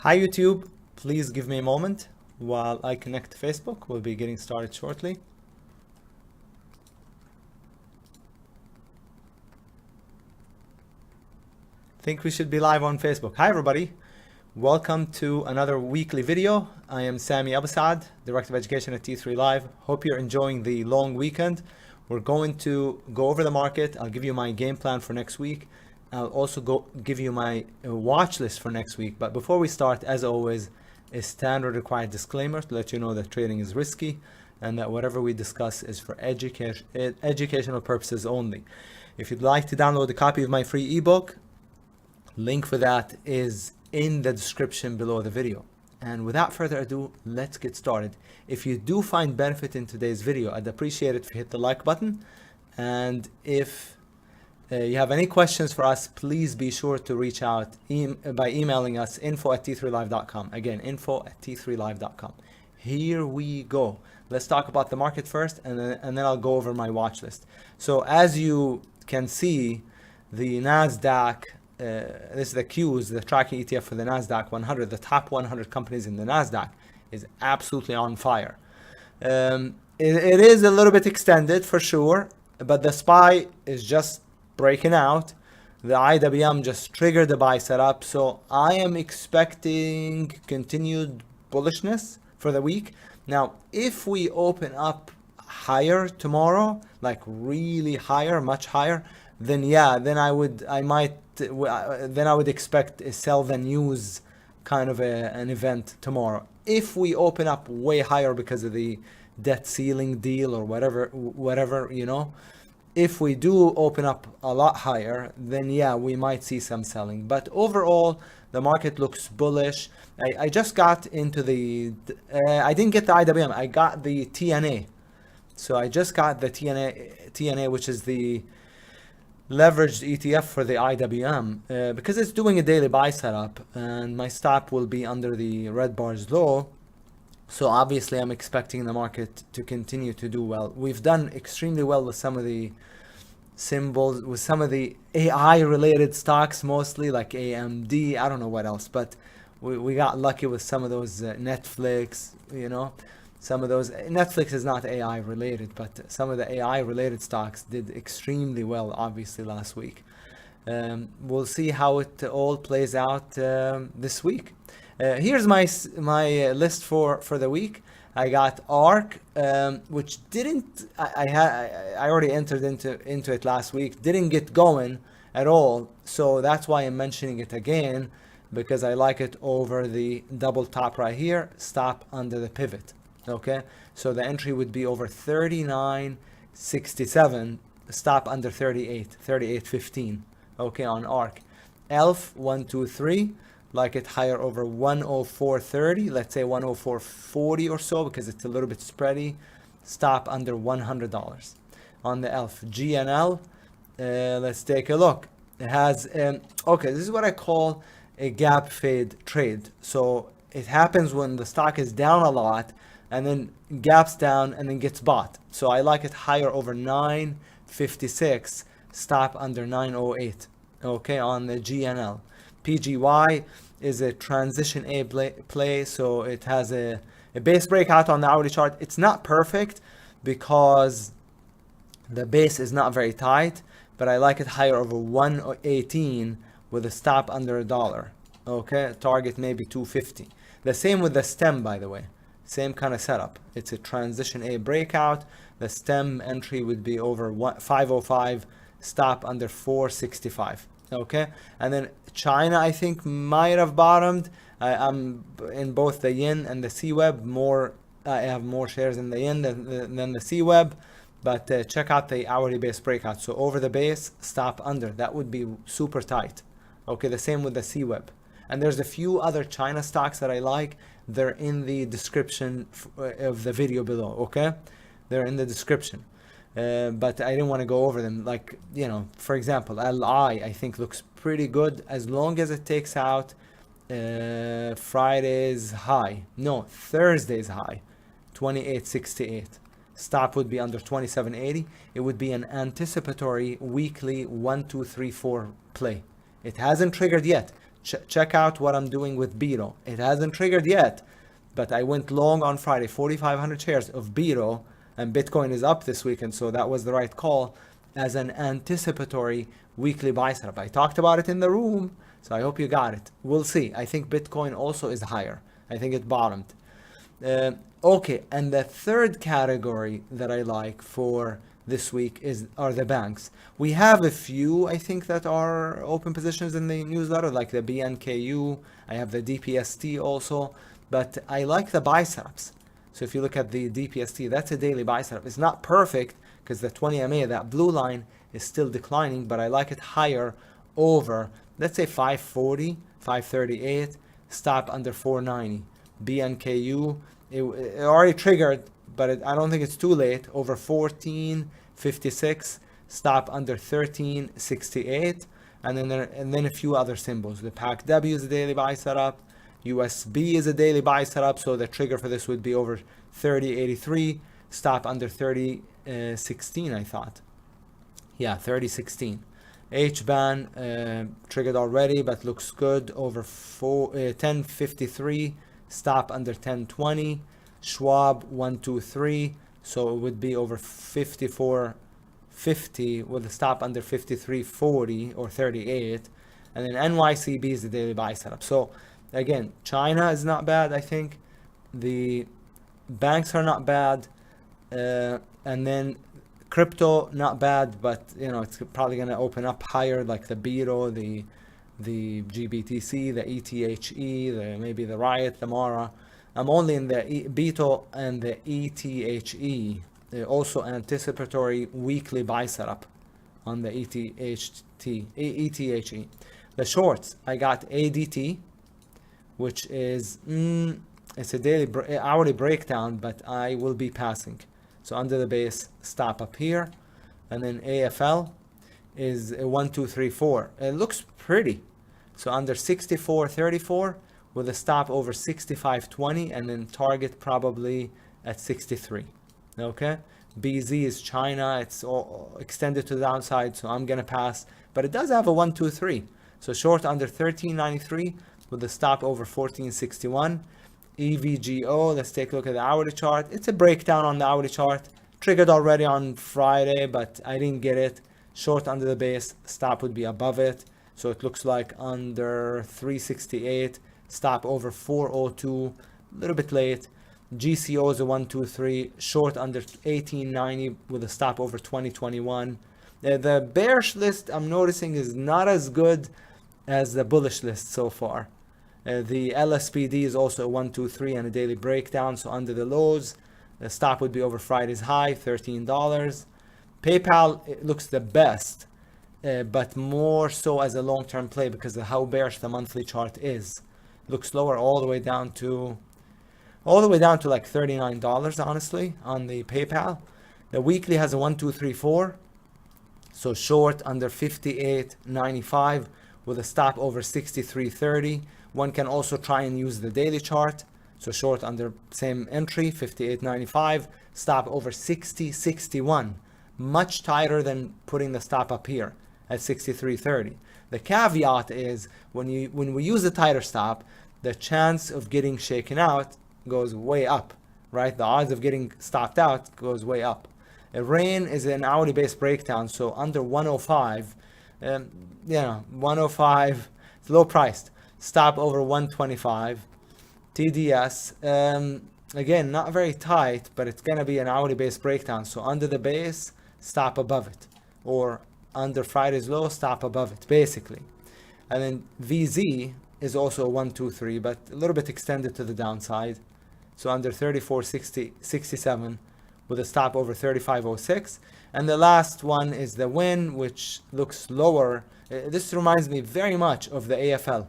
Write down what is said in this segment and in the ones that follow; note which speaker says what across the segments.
Speaker 1: Hi YouTube, please give me a moment while I connect to Facebook. We'll be getting started shortly. Think we should be live on Facebook. Hi everybody, welcome to another weekly video. I am Sami Abasad, Director of Education at T3 Live. Hope you're enjoying the long weekend. We're going to go over the market. I'll give you my game plan for next week. I'll also give you my watch list for next week. But before we start, as always, a standard required disclaimer to let you know that trading is risky and that whatever we discuss is for educational purposes only. If you'd like to download a copy of my free ebook, link for that is in the description below the video. And without further ado, let's get started. If you do find benefit in today's video, I'd appreciate it if you hit the like button. And if you have any questions for us, please be sure to reach out by emailing us info@t3live.com. Again, info@t3live.com. Here we go. Let's talk about the market first, and then I'll go over my watch list. So as you can see, the NASDAQ, this is the Qs, the tracking ETF for the NASDAQ 100, the top 100 companies in the NASDAQ, is absolutely on fire. It is a little bit extended for sure, but the SPY is just breaking out. The IWM just triggered the buy setup, so I am expecting continued bullishness for the week. Now, if we open up higher tomorrow, like really higher, much higher, then yeah, then I would expect a sell the news kind of an event tomorrow. If we open up way higher because of the debt ceiling deal or whatever, you know, if we do open up a lot higher, then yeah, we might see some selling. But overall, the market looks bullish. I just got into the, I didn't get the IWM, I got the TNA. So I just got the TNA, which is the leveraged ETF for the IWM, because it's doing a daily buy setup and my stop will be under the red bars low. So obviously I'm expecting the market to continue to do well. We've done extremely well with some of the symbols, with some of the AI related stocks, mostly like AMD, I don't know what else, but we got lucky with some of those Netflix, you know, some of those. Netflix is not AI related, but some of the AI related stocks did extremely well, obviously, last week. We'll see how it all plays out this week. Here's my list for the week. I got ARK, which didn't, I already entered into it last week, didn't get going at all. So that's why I'm mentioning it again, because I like it over the double top right here, stop under the pivot. Okay, so the entry would be over 39.67, stop under 38.15. Okay, on ARK. ELF 123, like it higher over 104.30, let's say 104.40 or so, because it's a little bit spready, stop under $100 on the ELF. GNL, let's take a look. It has okay, this is what I call a gap fade trade. So it happens when the stock is down a lot and then gaps down and then gets bought. So I like it higher over 9.56, stop under 9.08. Okay, on the GNL. PGY is a transition A play, so it has a base breakout on the hourly chart. It's not perfect because the base is not very tight, but I like it higher over 118 with a stop under $1. Okay, target maybe 250. The same with the stem, by the way. Same kind of setup. It's a transition A breakout. The stem entry would be over 505, stop under 465. Okay, and then China, I think, might have bottomed. I'm in both the YINN and the CWEB. I have more shares in the YINN than the CWEB, but check out the hourly base breakout. So over the base, stop under. That would be super tight. Okay, the same with the CWEB. And there's a few other China stocks that I like. They're in the description of the video below. Okay, they're in the description. But I didn't want to go over them. Like, you know, for example, LI, I think looks pretty good as long as it takes out Thursday's high, 28.68. Stop would be under 27.80. It would be an anticipatory weekly 1, 2, 3, 4 play. It hasn't triggered yet. check out what I'm doing with BIRO. It hasn't triggered yet, but I went long on Friday, 4,500 shares of BIRO, and Bitcoin is up this weekend, so that was the right call as an anticipatory weekly buy setup. I talked about it in the room, so I hope you got it. We'll see. I think Bitcoin also is higher. I think it bottomed. Okay, and the third category that I like for this week are the banks. We have a few, I think, that are open positions in the newsletter, like the BNKU. I have the DPST also, but I like the buy setups. So if you look at the DPST, that's a daily buy setup. It's not perfect because the 20 MA, that blue line, is still declining, but I like it higher over, let's say 540, 538, stop under 490. BNKU, it already triggered, but I don't think it's too late, over 1456, stop under 1368, and then a few other symbols. The PACW is a daily buy setup, USB is a daily buy setup, so the trigger for this would be over 3083, stop under 3016, I thought. Yeah, 3016. HBAN triggered already, but looks good over 1053, stop under 1020. Schwab 123, so it would be over 5450 with a stop under 5340 or 38. And then NYCB is the daily buy setup. So again, China is not bad, I think. The banks are not bad. And then crypto, not bad, but you know, it's probably going to open up higher, like the BIRO, the GBTC, the ETHE, maybe the Riot, the Mara. I'm only in the BITO and the ETHE. Also anticipatory weekly buy setup on the ETHE. The shorts, I got ADT, which is, it's a daily hourly breakdown, but I will be passing. So under the base, stop up here. And then AFL is a 1, 2, 3, 4. It looks pretty. So under 64.34 with a stop over 65.20 and then target probably at 63. Okay. BZ is China. It's all extended to the downside, so I'm gonna pass. But it does have a 1, 2, 3. So short under 13.93 with a stop over 14.61. EVGO, let's take a look at the hourly chart. It's a breakdown on the hourly chart. Triggered already on Friday, but I didn't get it. Short under the base, stop would be above it. So it looks like under 368, stop over 402, a little bit late. GCO is a 1, 2, 3, short under 1890 with a stop over 2021. The bearish list I'm noticing is not as good as the bullish list so far. The LSPD is also a 1, 2, 3 and a daily breakdown. So under the lows, the stop would be over Friday's high, $13. PayPal, it looks the best, but more so as a long-term play because of how bearish the monthly chart is. Looks lower all the way down to like $39, honestly, on the PayPal. The weekly has a 1, 2, 3, 4. So short under 58.95 with a stop over 63.30. One can also try and use the daily chart. So short under same entry, 58.95, stop over 60.61. Much tighter than putting the stop up here at 63.30. The caveat is when we use a tighter stop, the chance of getting shaken out goes way up, right? The odds of getting stopped out goes way up. A RAIN is an hourly based breakdown, so under 105, 105, it's low priced. Stop over 125. TDS, again, not very tight, but it's going to be an hourly based breakdown. So under the base, stop above it. Or under Friday's low, stop above it, basically. And then VZ is also a 1, 2, 3, but a little bit extended to the downside. So under 34.67 with a stop over 35.06. And the last one is the WYNN, which looks lower. This reminds me very much of the AFL.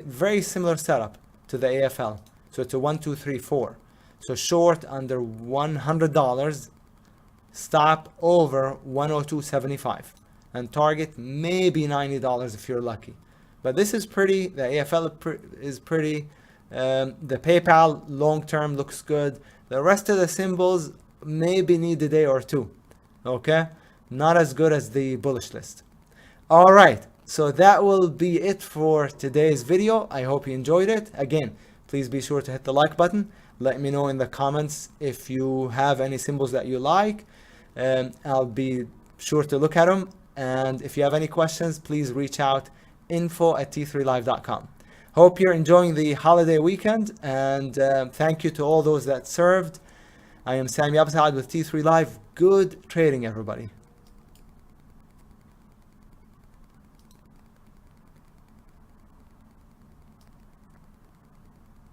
Speaker 1: Very similar setup to the AFL. So it's a 1, 2, 3, 4. So short under $100, stop over 102.75, and target maybe $90 if you're lucky. But this is pretty. The AFL is pretty. The PayPal long term looks good. The rest of the symbols maybe need a day or two. Okay, not as good as the bullish list. All right. So that will be it for today's video. I hope you enjoyed it. Again, please be sure to hit the like button. Let me know in the comments if you have any symbols that you like. I'll be sure to look at them. And if you have any questions, please reach out, info@t3live.com. Hope you're enjoying the holiday weekend, and thank you to all those that served. I am Sami Abtad with T3 Live. Good trading, everybody.